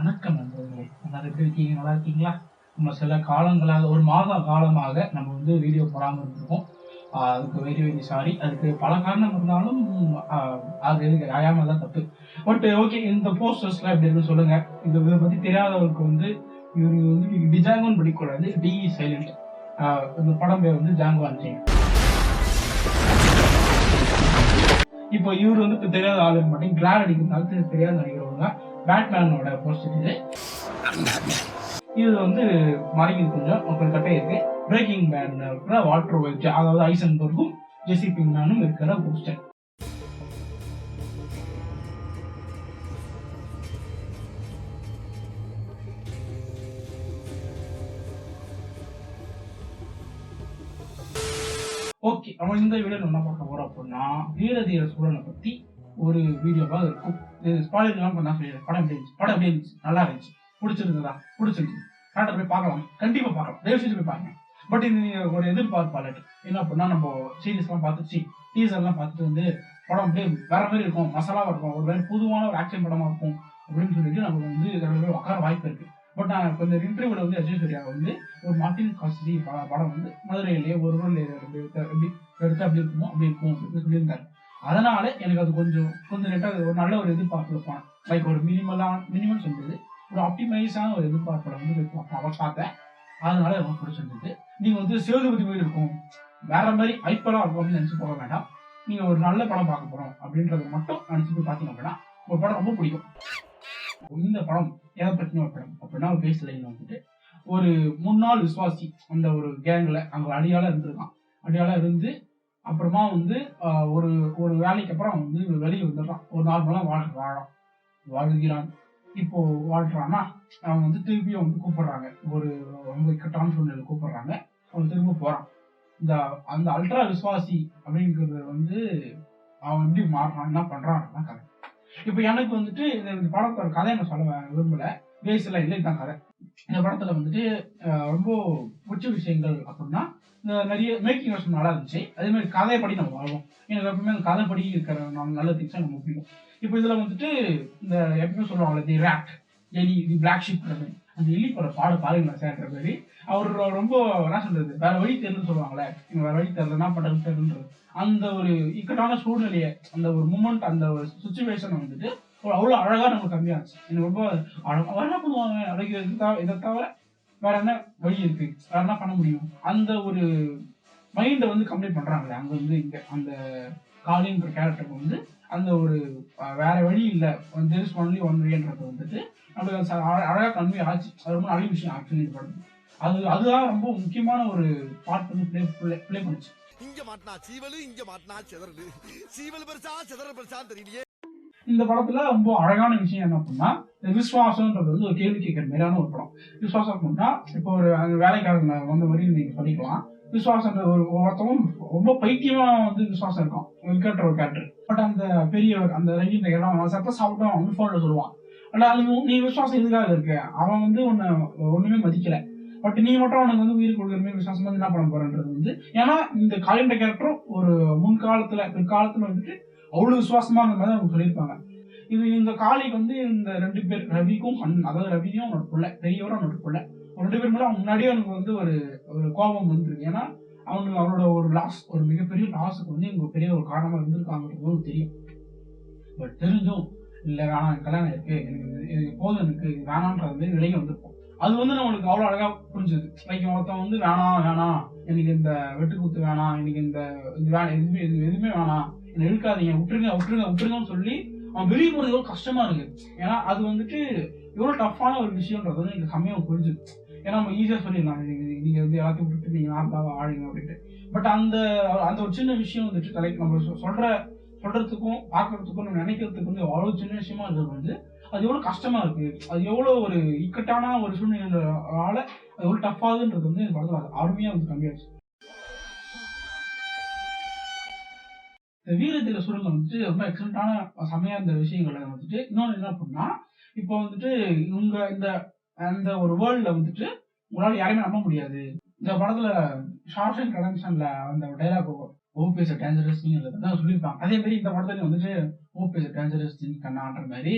வணக்கம் நண்பர்களே. எல்லாரும் எப்படி இருக்கீங்க? நல்லா இருக்கீங்களா? நம்ம சில காலங்களாக ஒரு மாத காலமாக நம்ம வந்து வீடியோ போடாமல் இருந்திருக்கோம். அதுக்கு வெரி வெரி சாரி. அதுக்கு பல காரணம் இருந்தாலும் அது அயாம தான் தப்பு. பட் ஓகே, இந்த போஸ்டர்ஸ்லாம் எப்படி இருக்குன்னு சொல்லுங்க. இதை பத்தி தெரியாதவருக்கு வந்து இவர் வந்து டிஜாங்கோன்னு படிக்கக்கூடாது, டி சைலண்ட். இந்த படம் பேர் வந்து ஜாங்கோ அன்சைன்ட். இப்போ இவர் வந்து இப்போ தெரியாத ஆள் இருக்க மாட்டேங்க, கிளார் அடிக்கிறதுனால தெரியாத நடிக்கிறவங்க பேட்மேனோட போஸ்டர் இது. இது வந்து மறைக்குது கொஞ்சம் கட்டை இருக்கு. பிரேக்கிங் பேட்ல இருக்கிற வாட்டர் ஒயிட், அதாவது ஐசன்பர்க்கும் ஜெசி பிங்மேனும் இருக்கிற போஸ்டர். ஓகே, நம்ம இந்த வீடியோ என்ன பார்க்க போறோம் அப்படின்னா, வீரதீர சூழலை பத்தி ஒரு வீடியோவாக இருக்கும். இது ஸ்பாயிலர்லாம் பண்ணா சொல்லிடுறேன். படம் எப்படி இருந்துச்சு? நல்லா இருந்துச்சு. பிடிச்சிருந்துச்சு. தேட்டர் போய் பார்க்கலாம், கண்டிப்பா பார்க்கலாம், தயவு செஞ்சு போய் பாருங்க. பட் இது நீங்க ஒரு எதிர்பார்ப்பாளர் என்ன அப்படின்னா, நம்ம சீரியஸ்லாம் பார்த்துச்சு, டீசர்லாம் பார்த்துட்டு வந்து படம் அப்படியே வேற மாதிரி இருக்கும், மசாலாவா இருக்கும், ஒரு வேறு பொதுவான ஒரு ஆக்ஷன் படமா இருக்கும் அப்படின்னு சொல்லிட்டு நம்ம வந்து உட்கார வாய்ப்பு இருக்கு. பட் நான் கொஞ்சம் இன்டர்வியூல வந்து அஜய் சூர்யா வந்து ஒரு மார்டின் காஸ்டி படம் வந்து மதுரையிலேயே ஒரு ரோல் எடுத்து அப்படி இருக்குமோ அப்படி இருக்கும் அப்படின்னு சொல்லியிருந்தாரு. அதனால எனக்கு அது கொஞ்சம் லேட்டா ஒரு நல்ல ஒரு எதிர்பார்ப்பு இருப்பான். லைக் ஒரு மினிமம் சொல்றது ஒரு ஆப்டிமைஸான ஒரு எதிர்பார்ப்பை வந்து அவன் பார்த்தேன். அதனால எனக்கு பிடிச்சிருந்தது. நீங்க வந்து சேதுபதி மாதிரி இருக்கும், வேற மாதிரி ஐப்பரா இருக்கும் அப்படின்னு நினைச்சு போக வேண்டாம். நீங்க ஒரு நல்ல படம் பார்க்க போறோம் அப்படின்றத மட்டும் நினைச்சு பாத்தீங்க அப்படின்னா ஒரு படம் ரொம்ப பிடிக்கும். இந்த படம் எதை பற்றின ஒரு படம் அப்படின்னா, ஒரு பேஸ் லைன் வந்துட்டு ஒரு முன்னாள் விசுவாசி அந்த ஒரு கேங்ல அங்க அடியால இருந்திருக்கான். அடியால இருந்து அப்புறமா வந்து ஒரு ஒரு வேலைக்கு அப்புறம் வந்து வெளியே வந்துடுறான். ஒரு நார்மலா வாழ்கிறான். இப்போ வாழ்றான்னா அவன் வந்து திருப்பியும் வந்து கூப்பிடுறாங்க, ஒரு ரொம்ப இக்கட்டான சூழ்நிலை கூப்பிடுறாங்க. அவன் திரும்ப போறான். அந்த அல்ட்ரா விசுவாசி அப்படிங்கிறது வந்து அவன் எப்படி மாறுறான், என்ன பண்றான் கதை. இப்ப எனக்கு வந்துட்டு இந்த படத்தோட கதை நான் சொல்ல விரும்பல, பேசல இல்லை, இதுதான் கதை. இந்த படத்துல வந்துட்டு ரொம்ப பிடிச்ச விஷயங்கள் அப்படின்னா, நிறைய மேக்கிங் வருஷம் நல்லா இருந்துச்சு. அதே மாதிரி கதைப்படி நம்ம வாழ்வோம். எனக்கு எப்பவுமே அந்த கதைப்படி இருக்கிற நல்ல திங்ஸ் நம்ம பிடிக்கும். இப்போ இதுல வந்துட்டு இந்த எப்பவுமே சொல்லுவாங்கல்ல, தி ரேட், எலி, தி பிளாக் ஷீப், அந்த எலி போற பாருங்களா சேர்க்கிற மாதிரி அவர் ரொம்ப என்ன சொல்றது, வேற வழி தெரியலன்னு சொல்லுவாங்களே, வேற வழி தெரியல, என்ன பண்றது தெரியலன்றது அந்த ஒரு இக்கட்டான சூழ்நிலையை, அந்த ஒரு மூமெண்ட், அந்த ஒரு சுச்சுவேஷன் வந்துட்டு அவ்வளவு அழகா நமக்கு கம்மியாச்சு. எனக்கு ரொம்ப என்ன பண்ணுவாங்க அழகு, இதை தவிர வேற என்ன வழி இருக்கு, வேற என்ன பண்ண முடியும், அந்த ஒரு மைண்டை வந்து கம்ப்ளீட் பண்றாங்களே அங்க வந்து இங்க அந்த காளின்ற கேரக்டருக்கு வந்து அந்த ஒரு வேற வழி இல்லை, தேர்ஸ் ஒன்லி ஒன் வேன்றது வந்துட்டு நம்மளுக்கு அழகா கன்வே ஆச்சு. அது ரொம்ப நல்ல விஷயம் ஆக்சுவலி இந்த படம். அதுதான் ரொம்ப முக்கியமான ஒரு பார்ட் வந்து பிளே பண்ணுச்சு. இங்க மாட்டனா சீவலு, இங்க மாட்டனா செதறலு, சீவல் பெருசா செதறல் பெருசா தெரியலையே. இந்த படத்துல ரொம்ப அழகான விஷயம் என்ன அப்படின்னா, இந்த விசுவாசம்ன்றது வந்து ஒரு கேள்வி கேட்கிற மாதிரியான ஒரு படம். விசுவாசம் அப்படின்னா இப்போ ஒரு வேலைக்காரங்க வந்த மாதிரி நீங்க சொல்லிக்கலாம். விசுவாசன்ற ஒருத்தவங்க ரொம்ப பைத்தியமா வந்து விசுவாசம் இருக்கும், கேட்ட ஒரு கேரக்டர். பட் அந்த பெரியவர் அந்த ரவின்ற இடம் சப்ப சாப்பிட்டோம் வந்து போன்ல சொல்லுவான், ஆனா அது நீ விசுவாசம் எதுக்காக இருக்கு, அவன் வந்து ஒண்ணுமே மதிக்கல, பட் நீ மட்டும் அவனுக்கு வந்து உயிர் கொடுக்குறமே விசுவாசம் வந்து என்ன பண்ண போறன்றது வந்து. ஏன்னா இந்த காலின்ற கேரக்டரும் ஒரு முன்காலத்துல பிற்காலத்துல வந்துட்டு அவ்வளவு விசுவாசமா அந்த மாதிரி அவங்க சொல்லியிருப்பாங்க. இது இந்த காளிக்கு வந்து இந்த 2 பேர் ரவிக்கும் அதாவது ரவியும் அவனோட பிள்ளை, பெரியவரும் அவனோட பிள்ளை, 2 பேர் மேல முன்னாடியே அவனுக்கு வந்து ஒரு கோபம் வந்துருக்கு. ஏன்னா அவனோட ஒரு லாஸ், ஒரு மிகப்பெரிய லாஸுக்கு வந்து இவங்க பெரிய ஒரு காரணமா இருந்திருக்காங்கிறது தெரியும். பட் தெரிஞ்சும் இல்ல வேணாம், கல்யாணம் இருக்கு, எனக்கு போதும், எனக்கு வேணான்றது வந்து விலகி வந்திருக்கும். அது வந்து நம்மளுக்கு அவ்வளவு அழகா புரிஞ்சுது. லைக் ஒருத்தன் வந்து வேணாம், எனக்கு இந்த வெட்டுக்குத்து வேணாம், எனக்கு இந்த எதுவுமே வேணாம், என்ன இழுக்காதீங்க, விட்டுருங்கன்னு சொல்லி அவன் வெளியே போறது எவ்வளவு கஷ்டமா இருக்கு. ஏன்னா அது வந்துட்டு எவ்வளவு டஃப்பான ஒரு விஷயம்ன்றது வந்து எனக்கு செம்மையா புரிஞ்சுது. ஏன்னா நம்ம ஈஸியா சொல்லிடலாம், நீங்க வந்து எல்லாத்தையும் விட்டுட்டு நீங்க நார்மலாக ஆடுங்க அப்படின்ட்டு. பட் அந்த ஒரு சின்ன விஷயம் வந்துட்டு லைக் நம்ம சொல்றதுக்கும் பாக்குறதுக்கும் நம்ம நினைக்கிறதுக்கு வந்து அவ்வளவு சின்ன விஷயமா இருக்கிறது வந்து அது எவ்வளவு கஷ்டமா இருக்கு, அது எவ்வளவு ஒரு இக்கட்டான ஒரு சூழ்நிலையால அது எவ்வளவு டஃப் ஆகுதுன்றது வந்து எனக்கு படத்துல அருமையா வந்து கம்மியாச்சு. இந்த வீரதீர சூழல் வந்துட்டு ரொம்ப எக்ஸலண்டான செமையா இருந்த விஷயங்களை வந்துட்டு இன்னொன்னு என்ன அப்படின்னா, இப்போ வந்துட்டு இவங்க இந்த ஒரு வேர்ல்ட்ல வந்துட்டு உங்களால யாரையுமே நம்ப முடியாது. இந்த படத்துல ஷார்ட் அண்ட் கனெக்ஷன்ல அந்த டைலாக் ஓபிஎஸ் டேஞ்சரஸ் தான் சொல்லியிருப்பாங்க. அதே மாதிரி இந்த படத்துல வந்துட்டு ஓபிஎஸ் டேஞ்சரஸ் கண்ணான்ற மாதிரி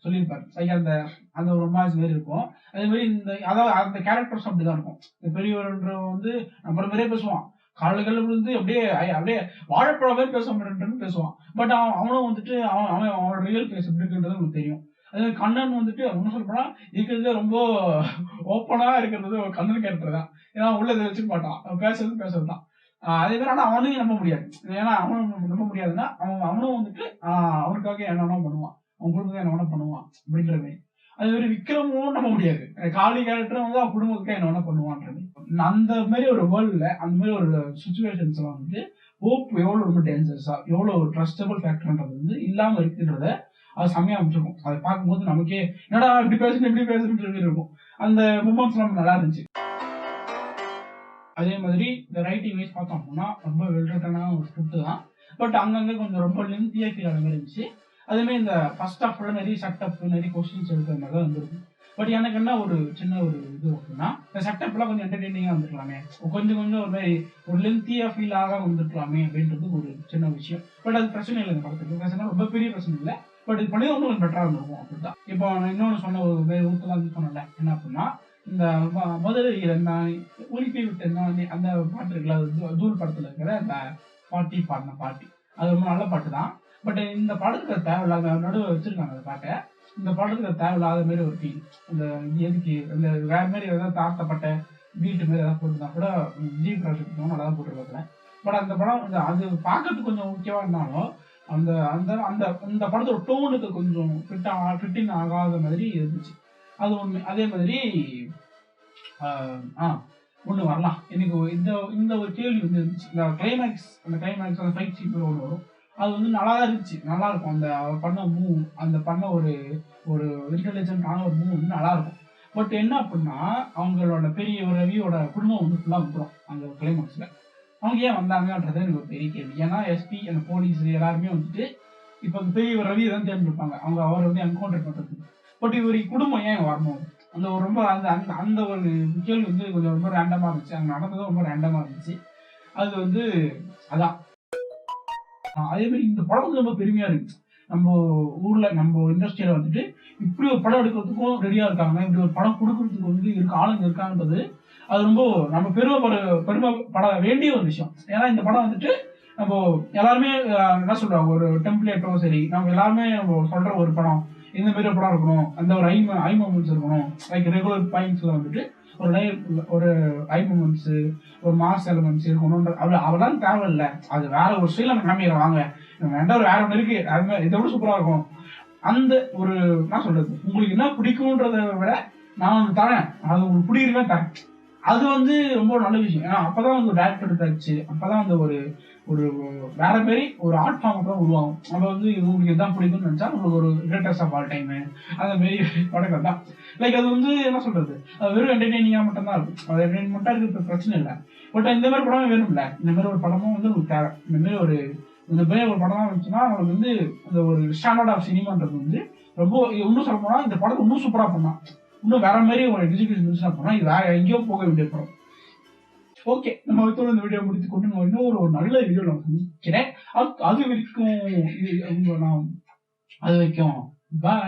சொல்லியிருப்பாரு. அந்த அந்த ஒரு ரொமான்ஸ் மாதிரி இருக்கும். அதே மாதிரி இந்த அதாவது அந்த கேரக்டர்ஸ் அப்படிதான் இருக்கும். இந்த பெரியவர்ன்ற வந்து நம்ம மாதிரியே பேசுவான். கால்கள் விழுந்து அப்படியே அப்படியே வாழைப்பழம் மாதிரி பேச மாட்டேன்னு பேசுவான். பட் அவனும் வந்துட்டு அவனோட ரியல் ஃபேஸ் எப்படி இருக்குன்றது நமக்கு தெரியும். அதே கண்ணன் வந்துட்டு ஒன்னும் சொல்ல போனா இருக்கிறதுல ரொம்ப ஓப்பனா இருக்கிறது கண்ணன் கேரக்டர் தான். ஏன்னா உள்ள இதை வச்சுக்க மாட்டான், பேசுறதுதான். அதே மாதிரி ஆனா அவனையும் நம்ப முடியாது. ஏன்னா அவனும் நம்ப முடியாதுன்னா அவனும் வந்துட்டு அவனுக்காக என்னென்ன பண்ணுவான், அவன் குடும்பத்துக்கு என்ன பண்ணுவான் அப்படின்ற மாதிரி. அது மாதிரி விக்ரமும் நம்ப முடியாது. காளி கேரக்டரும் வந்து அவன் குடும்பத்துக்கு என்ன பண்ணுவான்றது. அந்த மாதிரி ஒரு வேர்ல்ட்ல அந்த மாதிரி ஒரு சுச்சுவேஷன்ஸ்ல வந்து ஹோப் எவ்வளவு ரொம்ப டேஞ்சரஸா எவ்வளவு ஒரு ட்ரஸ்டபிள் ஃபேக்டர்ன்றது வந்து இல்லாம இருக்குன்றத அது செம்மையா அமைச்சிருக்கும். அதை பார்க்கும்போது நமக்கே என்னடா இப்படி பேசுன்னு இருக்கும். அந்த மூமெண்ட்ஸ் நம்ம நல்லா இருந்துச்சு. அதே மாதிரி இந்த ரைட்டிங் வைஸ் பார்த்தோம் அப்படின்னா ரொம்ப வெல்ரிட்டனான ஒரு ஸ்கிரிப்ட் தான். பட் அங்கங்க கொஞ்சம் ரொம்ப லென்த்தியா ஃபீல் ஆன மாதிரி இருந்துச்சு. அதே மாதிரி இந்த ஃபர்ஸ்ட் ஹாஃப்ல நிறைய செட்டப் நிறைய கொஸ்டின்ஸ் எடுக்கிற மாதிரி தான் வந்துருக்கு. பட் எனக்கு என்ன ஒரு சின்ன ஒரு இது அப்படின்னா இந்த செட்டப்லாம் கொஞ்சம் என்டர்டெய்னிங்கா வந்துருக்கலாமே, கொஞ்சம் ஒரு மாதிரி ஒரு லென்த்தியா ஃபீல் ஆக வந்துருக்கலாமே அப்படின்றது ஒரு சின்ன விஷயம். பட் அது பிரச்சனை இல்லை. இந்த படத்துக்கு பிரச்சனை ரொம்ப பெரிய பிரச்சனை இல்லை. பட் இது பண்ணி இன்னும் பெட்டரா இருந்திருக்கும் அப்படிதான். இப்போ நான் இன்னொன்று சொன்ன ஒரு வேறு ஊத்தலாம் சொன்னல என்ன அப்படின்னா இந்த முதல்ல நான் உரிப்பை விட்டு அந்த பாட்டு இருக்குல்ல, தூள் படத்துல இருக்கிற அந்த பாட்டி பாடின பாட்டு அது ரொம்ப நல்ல பாட்டு தான். பட் இந்த படத்துக்கு தேவையில்லாத நடுவில் வச்சிருக்காங்க அந்த பாட்டை. இந்த படத்துக்கு தேவையில்லாத மாதிரி ஒரு ஃபீல். இந்த எதுக்கு இந்த வேற மாதிரி ஏதாவது தாழ்த்தப்பட்ட வீட்டு மாதிரி ஏதாவது போட்டுருந்தா கூட ஜீவ் ப்ராஜெக்ட் நல்லா தான் போட்டுருக்காங்க. பட் அந்த படம் அது பார்க்கறதுக்கு கொஞ்சம் முக்கியமா இருந்தாலும் அந்த அந்த அந்த இந்த படத்தோட டோனுக்கு கொஞ்சம் ஃபிட்டிங் ஆகாத மாதிரி இருந்துச்சு. அது ஒண்ணு. அதே மாதிரி ஒண்ணு வரலாம் எனக்கு இந்த இந்த ஒரு கேள்வி வந்து இருந்துச்சு. இந்த கிளைமேக்ஸ் அந்த ஃபைட் சீன் ஒன்று வரும். அது வந்து நல்லா தான் இருந்துச்சு, நல்லா இருக்கும். அந்த பண்ண மூவ், அந்த பண்ண ஒரு ஒரு இன்டெலிஜென்டான ஒரு மூவ் வந்து நல்லா இருக்கும். பட் என்ன அப்படின்னா அவங்களோட பெரிய ஒரு ரவியோட குடும்பம் வந்து ஃபுல்லா வந்துடும் அந்த கிளைமேக்ஸ்ல. அவங்க ஏன் வந்தாங்கன்றது எனக்கு ஒரு பெரிய கேள்வி. ஏன்னா எஸ்பி அந்த போலீஸ் எல்லாருமே வந்துட்டு இப்ப அந்த பெரிய ஒரு ரவியை தான் தேர்ந்தெடுப்பாங்க அவங்க அவர் வந்து என்கவுண்டர் பண்றதுக்கு. பட் இவர் குடும்பம் ஏன் வரணும், அந்த ஒரு ரொம்ப அந்த அந்த அந்த ஒரு கேள்வி வந்து கொஞ்சம் ரொம்ப ரேண்டமா இருந்துச்சு. அங்க நடந்ததும் ரொம்ப ரேண்டமா இருந்துச்சு. அது வந்து அதான். அதே மாதிரி இந்த படம் வந்து ரொம்ப பெருமையா இருந்துச்சு. நம்ம ஊர்ல நம்ம இண்டஸ்ட்ரியில வந்துட்டு இப்படி ஒரு படம் எடுக்கிறதுக்கும் ரெடியா இருக்காங்க, இப்படி ஒரு படம் கொடுக்கறதுக்கு வந்து ஆளுங்க இருக்காங்கன்றது அது ரொம்ப நம்ம பெருமைப்பட வேண்டிய ஒரு விஷயம். ஏன்னா இந்த படம் வந்துட்டு நம்ம எல்லாருமே என்ன சொல்றாங்க, ஒரு டெம்ப்ளேட்டும் சரி நம்ம எல்லாருமே நம்ம சொல்ற ஒரு படம் இந்த மாதிரி ஒரு படம் இருக்கணும், அந்த ஒரு ஐ மூமெண்ட்ஸ் இருக்கணும். லைக் ரெகுலர் பாயிண்ட்ஸ்ல வந்துட்டு ஒரு ஐ மூமெண்ட்ஸ் ஒரு மாஸ் எலமெண்ட்ஸ் இருக்கணும்ன்ற அவெல்லாம் தேவையில்லை. அது வேற ஒரு ஸ்டைல கிளம்பிடுற வாங்க வேண்டாம், வேற ஒன்று இருக்கு அது இதை விட சூப்பரா இருக்கும். அந்த ஒரு என்ன சொல்றது, உங்களுக்கு என்ன பிடிக்கும்ன்றத விட நான் வந்து தரேன், அது உங்களுக்கு பிடிக்கிறதா தரேன். அது வந்து ரொம்ப நல்ல விஷயம். ஏன்னா அப்பதான் வந்து டேரக்டர் எடுத்தாச்சு, அப்பதான் வந்து ஒரு ஒரு வேற மாதிரி ஒரு ஆர்ட் ஃபார்ம் தான் உருவாகும். நம்ம வந்து உங்களுக்கு இதுதான் பிடிக்கும்னு நினைச்சா உங்களுக்கு ஒரு கிரேட்டஸ்ட் ஆஃப் ஆல் டைம் அந்த மாதிரி படங்கள் தான். லைக் அது வந்து என்ன சொல்றது, அது வெறும் என்டர்டெய்னிங்கா மட்டும் தான் இருக்கும். அது என்டர்டெயின்மெண்டா இருக்கிறது பிரச்சனை இல்லை. பட் இந்த மாதிரி படமும் வேணும்ல, இந்த மாதிரி ஒரு படமும் வந்து உங்களுக்கு தேவை. இந்த மாதிரி ஒரு படம் வந்துச்சுன்னா உங்களுக்கு வந்து இந்த ஒரு ஸ்டாண்டர்ட் ஆஃப் சினிமான்றது வந்து ரொம்ப இன்னும் சொல்ல போனா இந்த படத்தை இன்னும் சூப்பரா பண்ணலாம். இன்னும் வேற மாதிரி ஒரு எக்ஸிகியூஷன் பண்ணா இது வேற எங்கேயோ போக வேண்டிய படம். ஓகே, நம்ம இதோட இந்த வீடியோ முடித்து கொண்டு நான் இன்னொரு ஒரு நல்ல வீடியோ நான் சந்திக்கிறேன். அது வரைக்கும் பாய்.